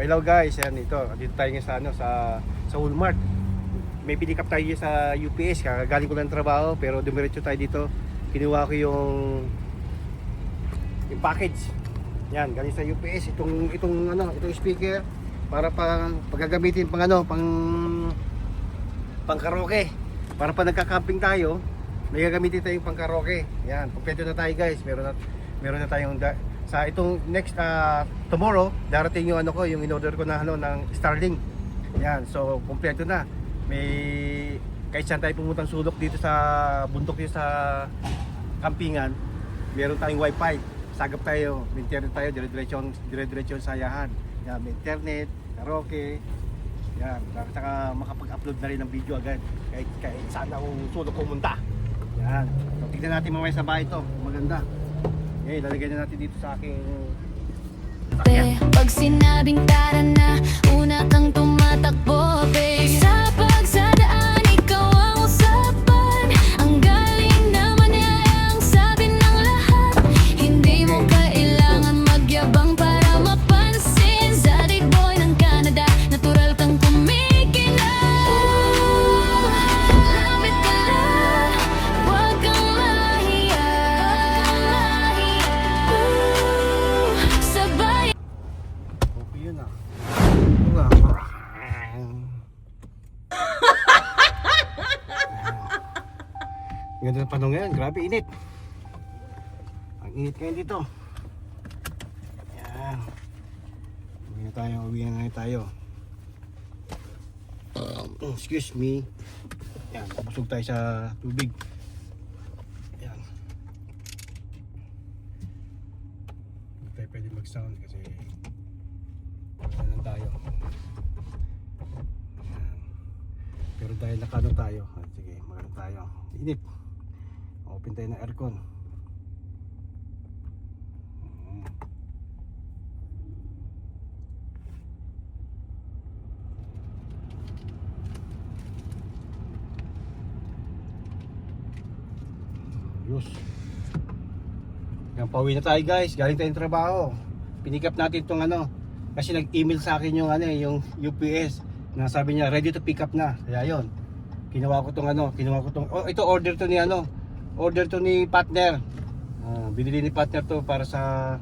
Hello guys, yan ito. Dito tayo ngayon sa sa Walmart. May pick up tayo sa UPS. Kagaling ko lang ng trabaho pero dumiretso tayo dito. Kinuha ko yung package. Yan, galing sa UPS itong speaker para paggagamitin pang karaoke. Para pa nagka-camping tayo, may gagamitin tayong pang karaoke. Yan, kompleto na tayo guys. Meron na tayong sa itong next tomorrow darating yung yung in-order ko na ng Starlink. Yan, so kompleto na. May kahit saan tayo pumuntang sulok dito sa bundok dito sa campingan, meron tayong wifi. Sagap tayo, may internet tayo, dire-diretso sa yahan. Yan, may internet, karaoke. Yan, saka makapag-upload na rin ng video agad kahit saan ako sulok pumunta. Yan, so tignan natin mamaya sa bahay ito, maganda. Okay, lalagay na natin dito sa aking sakyan. Pag sinabing tara na, una kang tumatakbo, babe. Sa pagsadaan, ikaw ang usapan. Ang galing naman ay ang sabi ng lahat. Hindi mo kailangan magyabang para mapansin. Sa big boy ng Canada, natural kang kumikinang. Lapit ka na, huwag kang mahiya. Sabay. Okay yun ah. Ganda ng panahon ngayon, grabe init. Ang init ngayon dito. Yan. Uwi na nga tayo. Excuse me. Yan, busog tayo sa tubig. Yan. Hindi tayo pwede mag-sound kasi wala lang tayo. Yan. Pero dahil nakano tayo, sige, magano tayo. Init. Open tayo ng aircon. Yus. Yan, pauwi na tayo guys. Galing tayong trabaho. Pinikap natin itong kasi nag-email sa akin yung UPS na sabi niya ready to pick up na. Kaya yun. Kinuha ko tong oh, ito order to ni partner. Binili ni partner to para sa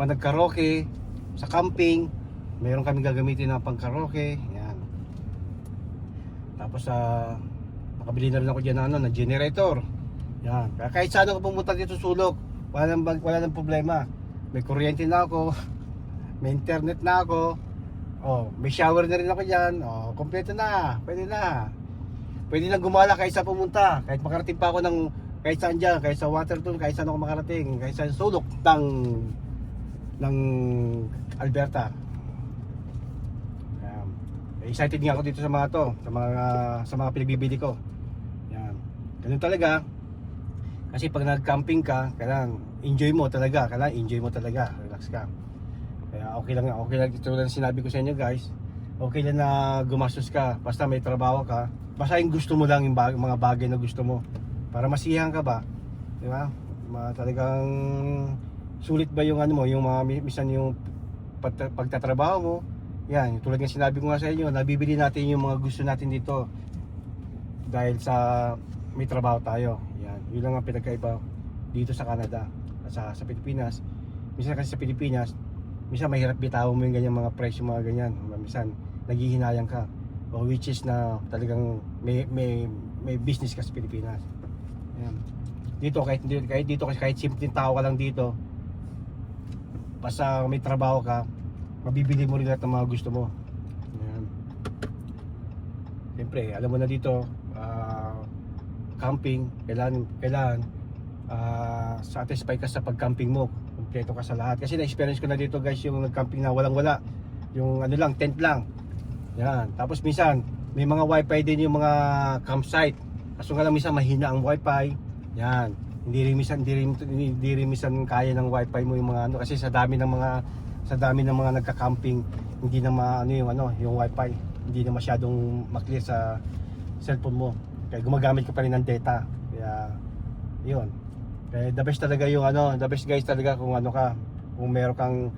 nag-karaoke, sa camping. Meron kami gagamitin na pang karaoke. Yan. Tapos nakabili na rin ako diyan ng generator. Yan. Kaya kahit saan ako pumunta dito sulok, wala nang problema. May kuryente na ako, may internet na ako. Oh, may shower na rin ako diyan. Oh, kompleto na. Pwede na. Pwede na gumala kahit saan pumunta. Kahit makarating pa ako ng kahit saan diyan, kahit sa Waterton, kahit saan ako makarating, kahit sa sulok ng Alberta. Yan. Excited nga ako dito sa mga pinagbibili ko. Yan. Ganun talaga. Kasi pag nag-camping ka, kailangan enjoy mo talaga, relax ka. Kaya okay lang ito lang sinabi ko sa inyo guys. Okay lang na gumastos ka, basta may trabaho ka. Basta yung gusto mo lang, yung mga bagay na gusto mo. Para masiyahan ka ba? Di ba? Talagang sulit ba yung yung mga minsan yung pagtatrabaho mo. Yan, tulad ng sinabi ko nga sa inyo, nabibili natin yung mga gusto natin dito. Dahil sa may trabaho tayo. Yan, yun lang ang pinagkaiba dito sa Canada at sa Pilipinas. Minsan kasi sa Pilipinas, minsan mahirap bitawan mo yung ganyan mga presyo, mga ganyan. Minsan naghihinayang ka. O which is na talagang may business ka sa Pilipinas. Yan. Dito kahit simpleng tao ka lang dito, basta may trabaho ka, mabibili mo rin lahat ng mga gusto mo. Yan. Siyempre, alam mo na dito, camping, kailangan satisfy ka sa pag-camping mo. Kompleto ka sa lahat. Kasi na-experience ko na dito guys, yung nag-camping na walang-wala. Yung lang, tent lang. Yan. Tapos minsan, may mga wifi din yung mga campsite. Kaso nga lang minsan mahina ang wifi. Yan. Hindi rin minsan kaya ng wifi mo yung mga kasi sa dami ng mga nagka-camping, hindi na yung wifi. Hindi na masyadong maklear sa cellphone mo. Kaya gumagamit ka pa rin ng data. Kaya yun. Kaya the best talaga the best guys talaga kung kung meron kang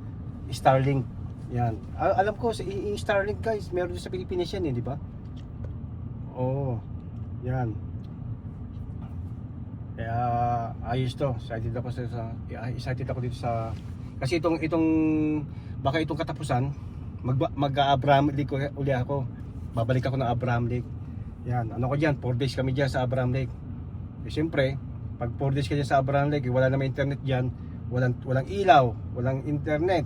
Starlink Yan. Alam ko, yung Starlink guys, meron din sa Pilipinas yan eh, di ba? Oo. Yan. Kaya ayos to. Excited ako dito sa kasi itong baka itong katapusan mag-Abraham Lake uli ako. Babalik ako ng Abraham Lake. Yan. Ano ko diyan? 4 days kami diyan sa Abraham Lake. Eh siyempre, pag 4 days ka dyan sa Abraham Lake, wala namang internet diyan, walang ilaw, walang internet,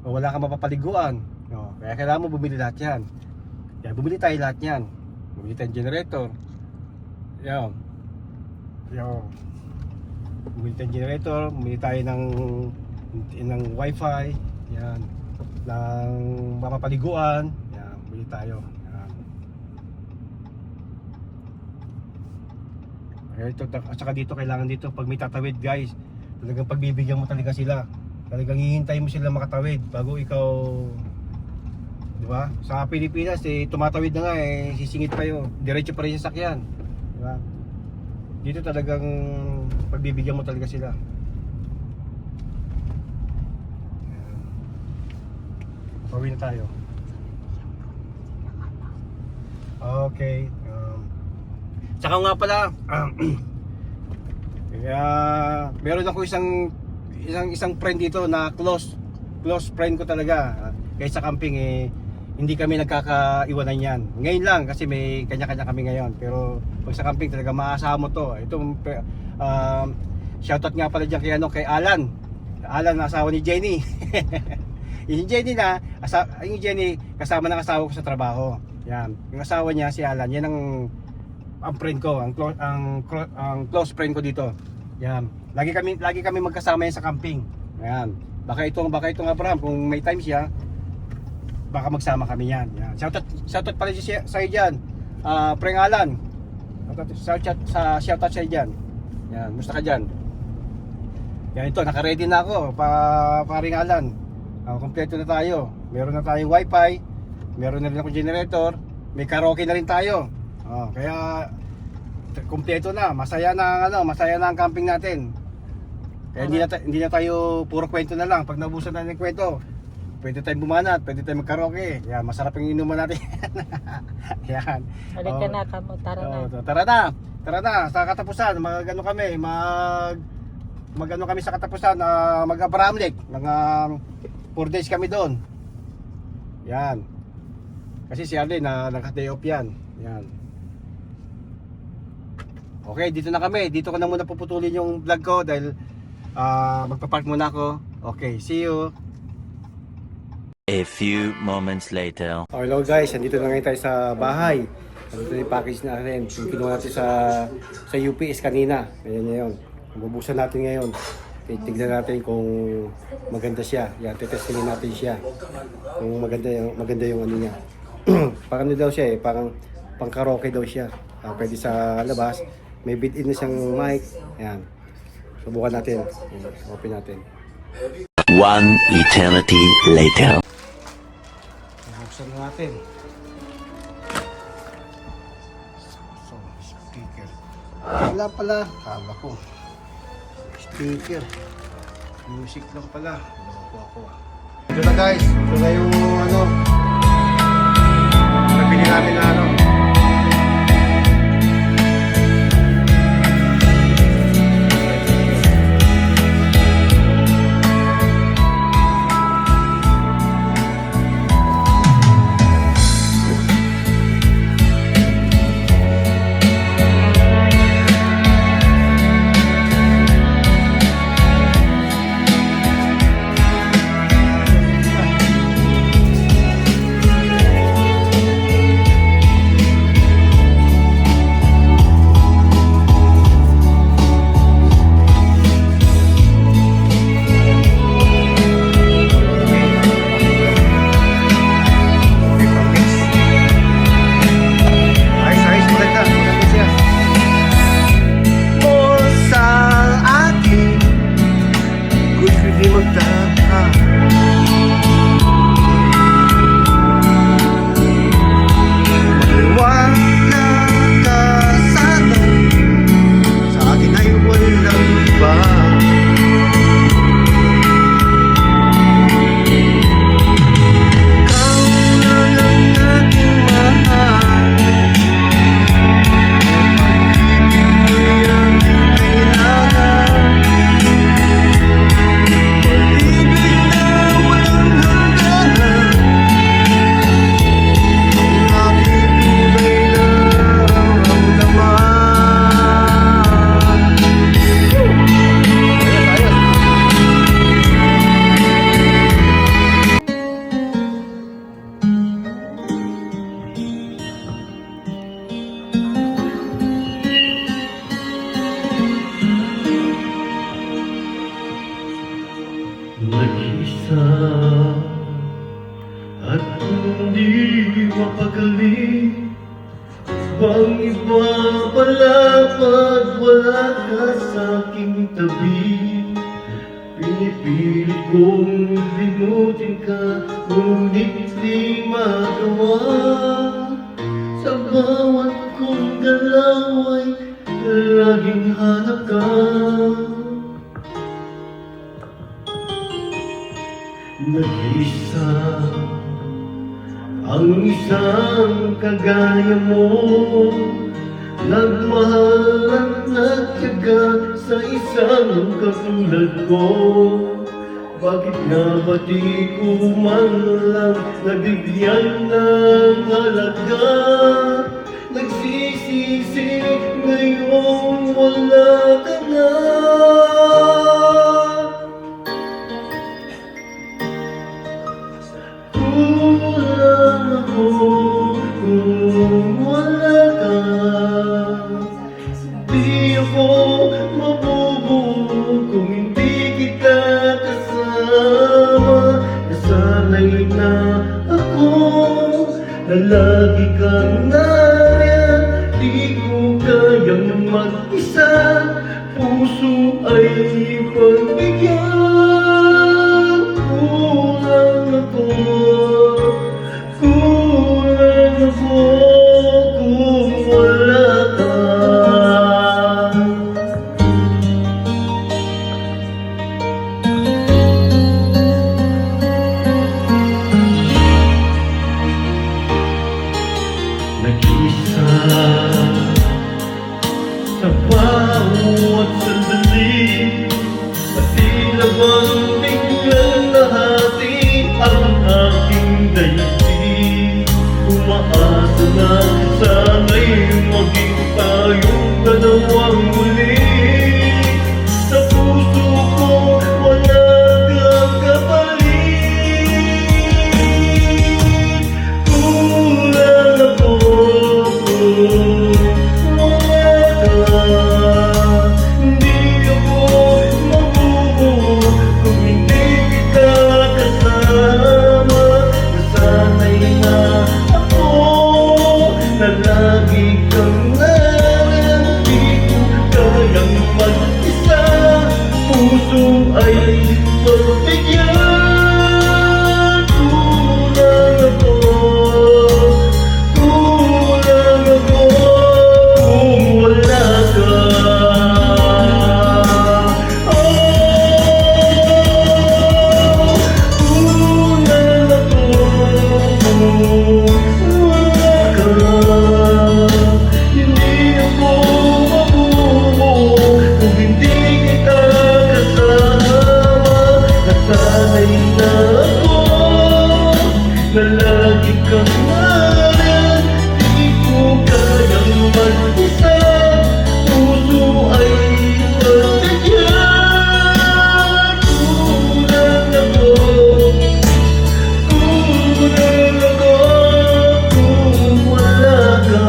o wala kang mapapaliguan. No, kaya kailangan mo bumili lahat 'yan. Kaya bumili tayo lahat 'yan. Bumili tayong generator. Yan. Bumili tayong generator, bumili tayo ng wifi, yan, ng mapapaliguan, yan, bumili tayo. Yan. Kaya ito, at saka dito, kailangan dito, pag may tatawid guys, talagang pagbibigyan mo talaga sila. Talagang hihintay mo sila makatawid bago ikaw, di ba? Sa Pilipinas, tumatawid na nga, sisingit pa yun, diretso pa rin yung sakyan, di ba? Dito talagang pagbibigyan mo talaga sila. Pauwi na tayo. Okay. Tsaka nga pala, kaya meron ako isang friend dito na close friend ko talaga. Kaya sa camping hindi kami nagkakaiwanan yan. Ngayon lang kasi may kanya-kanya kami ngayon. Pero pag sa camping talaga maasahan mo to. Itong shoutout nga pala dyan kay Alan. Alan na asawa ni Jenny. Yung Jenny kasama ng asawa ko sa trabaho. Yan. Yung asawa niya si Alan, yan ang friend ko, ang close friend ko dito. Yan. Lagi kami magkasama yan sa camping. Yan. Baka itong Abraham kung may time siya, baka magsama kami yan. Yan. Shoutout pala sa iyo diyan. Preng Alan. Shoutout sa iyo diyan. Yan, musta ka diyan? Yan ito, naka-ready na ako paring Alan. Kompleto na tayo. Meron na tayong wifi, meron na rin akong generator, may karaoke na rin tayo. Kaya kompleto na, masaya na ang camping natin. Kaya hindi na tayo puro kwento na lang. Pag naubusan na ng kwento, pwede tayong bumanat, pwede tayong magkaraoke. Yan, masarap yung inuman natin. Yan. Balik ka na kamo, Tara na, sa katapusan, mag-ano kami sa katapusan, mag-Abraham Lake. Mga 4 days kami doon. Yan. Kasi si Arlene naka-day off yan. Yan. Okay, dito na kami. Dito ko na muna puputulin yung vlog ko dahil magpa-park muna ako. Okay, see you. A few moments later. Hello guys, nandito na ngayon tayo sa bahay. Nandito yung package natin. Yung kinuha natin sa UPS kanina. Ayan ngayon. Bubusan natin ngayon. Tignan natin kung maganda siya. Yan, tetestingin natin siya. Kung maganda yung ano niya. Parang ano daw siya parang pang karaoke daw siya. Pwede sa labas. May built-in na siyang mic. Yan. Subukan natin. Open natin. One eternity later. Buksan na natin. So, speaker. Wala pala. Kala ko. Speaker. Music lang pala. Loko ako. Ito na guys. Ito na yung nabili namin na di mapagaling. Bang iba pala pag wala ka sa aking tabi. Pinipilit kong limutin ka, ngunit di magawa. Sa bawat kong galaw ay laging hanap ka. Nag-isa ang isang kagaya mo, nagmahal at nagtiyaga sa isang katulad ko. Bakit nga ba di ko man lang nabigyan ng halaga? Nagsisisi ngayong wala ka na. Kulang ako kung wala ka. Di ako mabubuo kung hindi kita kasama. Nasanay na ako na lagi kang nariyan. Di ko kayang mag-isa, puso ay pagbigyan. Kulang ako kung wala ka. Nag-isa sa bawat sandali, at tila bang biglang nahati ang aking daigdig. Umaasa na sana'y maging tayong dalawang muli. Sa puso ko wala kang kapalit. Kulang ako kung wala ka. Hindi ako mabubuo kung hindi kita kasama. Nasanay na ako na lagi kang nariyan. Di ko kayang mag-isa, puso ay pagbigyan. Kulang ako kung wala ka. Kulang ako kung wala ka. Hindi ako mabubuo kung hindi kita kasama. Nasanay na ako na lagi kang nariyan. Di ko kayang mag-isa, puso ay pagbigyan. Kulang ako kung wala ka.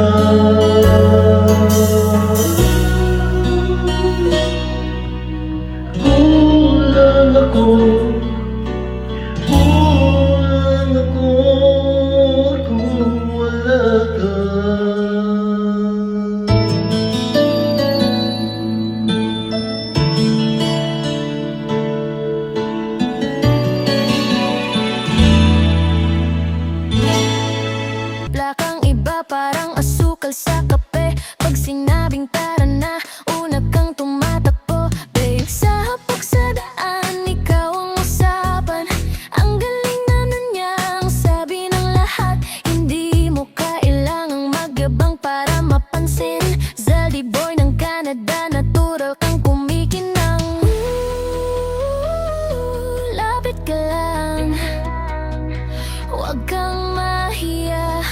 Kulang ako kung wala ka. Wala kang iba, parang asukal sa kape. Pag sinabing tara na, una kang tumatakbo. Babe, sa hapag sa daan, ikaw ang usapan. Ang galing na niya ang sabi ng lahat. Hindi mo kailangang magyabang para mapansin. Zaldi boy ng Canada, natural kang kumikinang. Lapit ka lang, huwag kang mahiya.